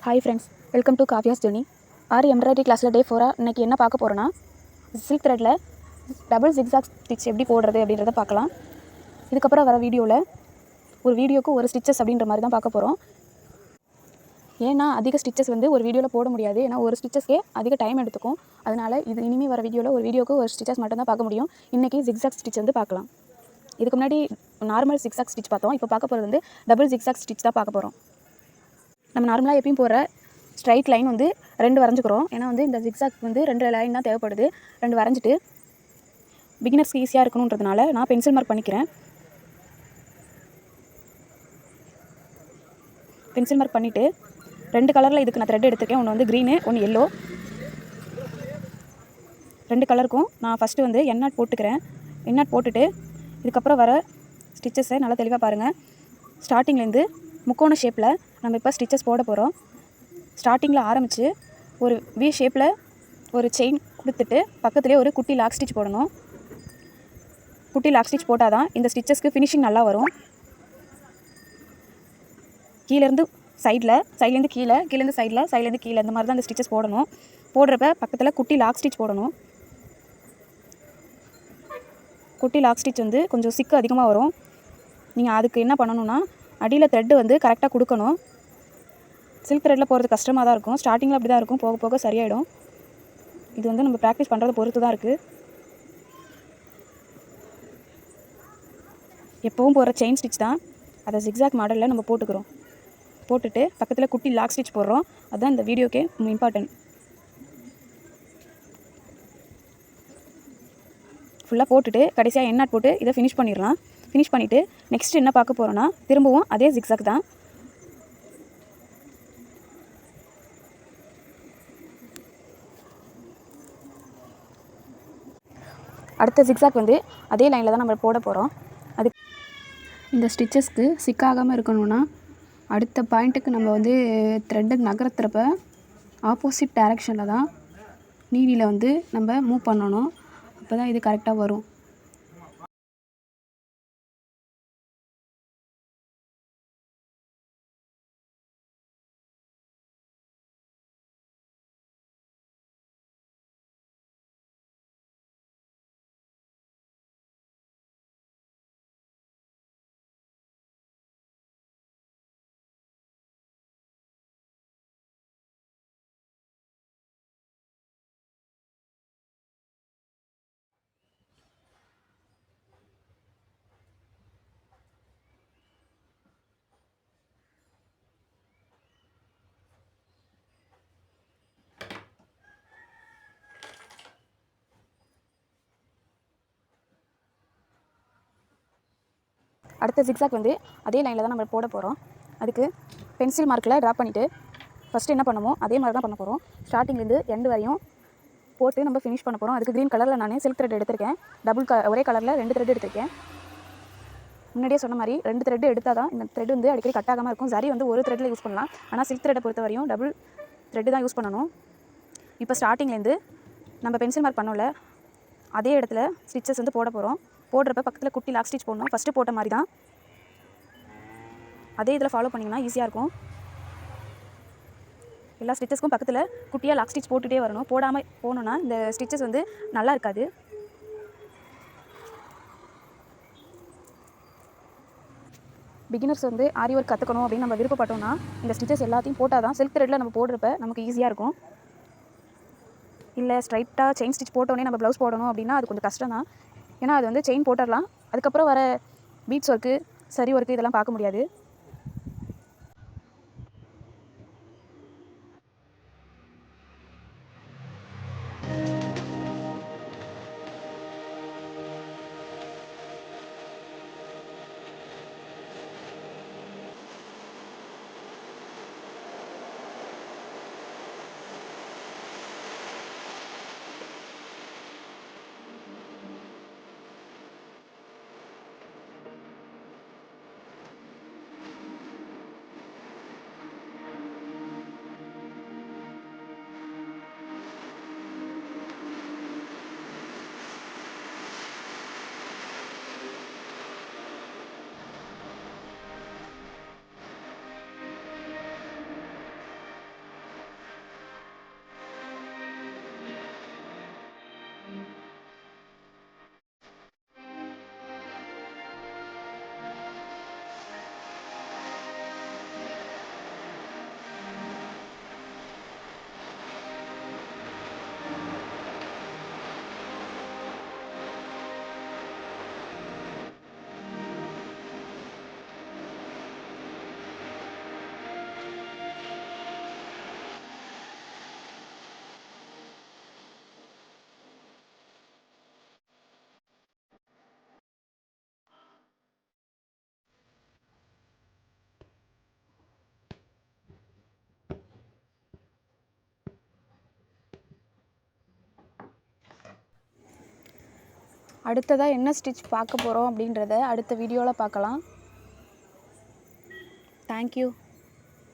Hi friends, welcome to Kavya's journey. Aari embroidery கிளாஸில் day 4 இன்றைக்கி என்ன பார்க்க போகிறோன்னா, சில்க் த்ரெட்டில் டபுள் ஜிக்ஸாக் ஸ்டிச் எப்படி போடுறது அப்படின்றத பார்க்கலாம். இதுக்கப்புறம் வர வீடியோவில் ஒரு வீடியோக்கு ஒரு ஸ்டிச்சஸ் அப்படின்ற மாதிரி தான் பார்க்க போகிறோம். ஏன்னா அதிக ஸ்டிச்சஸ் ஒரு வீடியோவில் போட முடியாது. ஏன்னா ஒரு ஸ்டிச்சஸ்க்கே அதிக டைம் எடுத்துக்கும். அதனால் இனிமேல் வர வீடியோவில் ஒரு வீடியோக்கு ஒரு ஸ்டிச்சஸ் மட்டும் தான் பார்க்க முடியும். இன்றைக்கி ஜிக்ஸாக் ஸ்டிச் பார்க்கலாம். இதுக்கு முன்னாடி நார்மல் ஜிக்ஸாக் ஸ்டிச் பார்த்தோம். இப்போ பார்க்க போகிறது டபுள் ஜிக்ஸாக் ஸ்டிச் தான் பார்க்க போகிறோம். நம்ம நார்மலாக எப்பயும் போகிற ஸ்ட்ரைட் லைன் 2 வரைஞ்சிக்கிறோம். ஏன்னா இந்த ஜிக்ஸாக் 2 லைன் தான் தேவைப்படுது. 2 வரைஞ்சிட்டு பிகினர்ஸ்க்கு ஈஸியாக இருக்கணுன்றதுனால நான் பென்சில் மார்க் பண்ணிக்கிறேன். பென்சில் மார்க் பண்ணிவிட்டு 2 கலரில் இதுக்கு நான் த்ரெட் எடுத்திருக்கேன். ஒன்று க்ரீனு, ஒன்று எல்லோ. 2 கலருக்கும் நான் ஃபஸ்ட்டு எண்ணாட் போட்டுக்கிறேன். எண்ணாட் போட்டுட்டு இதுக்கப்புறம் வர ஸ்டிச்சஸை நல்லா தெளிவாக பாருங்கள். ஸ்டார்டிங்லேருந்து முக்கோண ஷேப்பில் நம்ம இப்போ ஸ்டிச்சஸ் போட போகிறோம். ஸ்டார்டிங்கில் ஆரம்பித்து ஒரு வி ஷேப்பில் ஒரு செயின் கொடுத்துட்டு பக்கத்துலேயே ஒரு குட்டி லாக் ஸ்டிச் போடணும். குட்டி லாக் ஸ்டிச் போட்டால் தான் இந்த ஸ்டிச்சஸ்க்கு ஃபினிஷிங் நல்லா வரும். கீழேருந்து சைட்லேருந்து கீழே, கீழேருந்து சைட்லேருந்து கீழே, இந்த மாதிரி தான் இந்த ஸ்டிச்சஸ் போடணும். போடுறப்ப பக்கத்தில் குட்டி லாக் ஸ்டிச் போடணும். குட்டி லாக் ஸ்டிச் கொஞ்சம் சிக்கு அதிகமாக வரும். நீங்கள் அதுக்கு என்ன பண்ணணுன்னா, அடியில் த்ரெட்டு கரெக்டாக கொடுக்கணும். சில்க் த்ரெட்டில் போகிறது கஷ்டமாக தான் இருக்கும். ஸ்டார்டிங்கில் அப்படி தான் இருக்கும். போக போக சரியாயிடும். இது நம்ம ப்ராக்டிஸ் பண்ணுறதை பொறுத்து தான் இருக்குது. எப்போவும் போகிற செயின் ஸ்டிச் தான். அதை ஜிக்ஸாக் மாடலில் நம்ம போட்டுக்கிறோம். போட்டுட்டு பக்கத்தில் குட்டி லாக் ஸ்டிச் போடுறோம். அதுதான் இந்த வீடியோக்கே இம்பார்ட்டன்ட். ஃபுல்லாக போட்டுட்டு கடைசியாக எண்ணாட் போட்டு இதை ஃபினிஷ் பண்ணிடலாம். ஃபினிஷ் பண்ணிவிட்டு நெக்ஸ்ட் என்ன பார்க்க போகிறோன்னா, திரும்பவும் அதே ஜிக்ஸாக் தான். அடுத்த ஜிக்ஸாக் அதே லைனில் தான் நம்ம போட போகிறோம். இந்த ஸ்டிச்சஸ்க்கு சிக்காகாமல் இருக்கணும்னா அடுத்த பாயிண்ட்டுக்கு நம்ம த்ரெட்டு நகர்த்துறப்ப ஆப்போசிட் டைரெக்ஷனில் தான் நீடியில் நம்ம மூவ் பண்ணணும். அப்போ தான் இது கரெக்டாக வரும். அடுத்த ஜிக்ஸாக் அதே லைனில் தான் நம்ம போட போகிறோம். அதுக்கு பென்சில் மார்க்கில் ட்ரா பண்ணிவிட்டு ஃபஸ்ட்டு என்ன பண்ணுமோ அதே மாதிரி தான் பண்ண போகிறோம். ஸ்டார்டிங்லேருந்து எண்டு வரையும் போட்டு நம்ம ஃபினிஷ் பண்ண போகிறோம். அதுக்கு க்ரீன் கலரில் நான் சில்க் த்ரெட் எடுத்திருக்கேன். ஒரே கலரில் 2 த்ரெட் எடுத்திருக்கேன். முன்னாடியே சொன்ன மாதிரி 2 த்ரெட் எடுத்தால் தான் இந்த த்ரெட் அடிக்கடி கட் ஆகாமல் இருக்கும். சரி ஒரு த்ரெட்டில் யூஸ் பண்ணலாம். ஆனால் சில்க் த்ரெட்டை பொறுத்த வரையும் டபுள் த்ரெட்டு தான் யூஸ் பண்ணணும். இப்போ ஸ்டார்டிங்லேருந்து நம்ம பென்சில் மார்க் பண்ணோம்ல அதே இடத்துல ஸ்டிச்சஸ் போட போகிறோம். போடுறப்ப பக்கத்தில் குட்டி லாக் ஸ்டிச் போடணும். ஃபஸ்ட்டு போட்ட மாதிரி தான் அதே இதில் ஃபாலோ பண்ணிங்கன்னா ஈஸியாக இருக்கும். எல்லா ஸ்டிச்சஸ்க்கும் பக்கத்தில் குட்டியாக லாக் ஸ்டிச் போட்டுகிட்டே வரணும். போடாமல் போனோன்னா இந்த ஸ்டிச்சஸ் நல்லா இருக்காது. பிகினர்ஸ் ஆரி ஒர்க் கற்றுக்கணும் அப்படின்னு நம்ம விருப்பப்பட்டோம்னா இந்த ஸ்டிச்சஸ் எல்லாத்தையும் போட்டால் தான் சில்க் த்ரெட்டில் நம்ம போடுறப்ப நமக்கு ஈஸியாக இருக்கும். இல்லை ஸ்ட்ரைட்டாக செயின் ஸ்டிச் போட்டோன்னே நம்ம ப்ளவுஸ் போடணும் அப்படின்னா அது கொஞ்சம் கஷ்டம் தான். ஏன்னா அது செயின் போட்டுடலாம். அதுக்கப்புறம் வர பீட்ஸ் ஒர்க்கு, சரி ஒர்க்கு இதெல்லாம் பார்க்க முடியாது. அடுத்ததாக என்ன ஸ்டிச் பார்க்க போகிறோம் அப்படின்றத அடுத்த வீடியோவில் பார்க்கலாம். தேங்க்யூ.